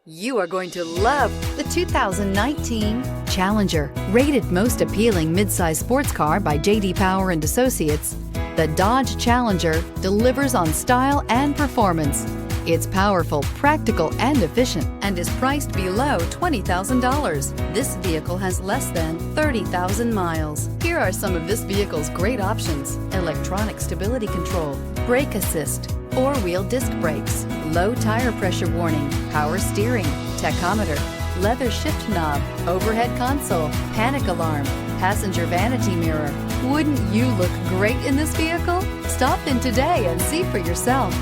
You are going to love the 2019 Challenger. Rated most appealing midsize sports car by J.D. Power and Associates, the Dodge Challenger delivers on style and performance. It's powerful, practical, and efficient, and is priced below $20,000. This vehicle has less than 30,000 miles. Here are some of this vehicle's great options: electronic stability control, brake assist, four-wheel disc brakes, low tire pressure warning, power steering, tachometer, leather shift knob, overhead console, panic alarm, passenger vanity mirror. Wouldn't you look great in this vehicle? Stop in today and see for yourself.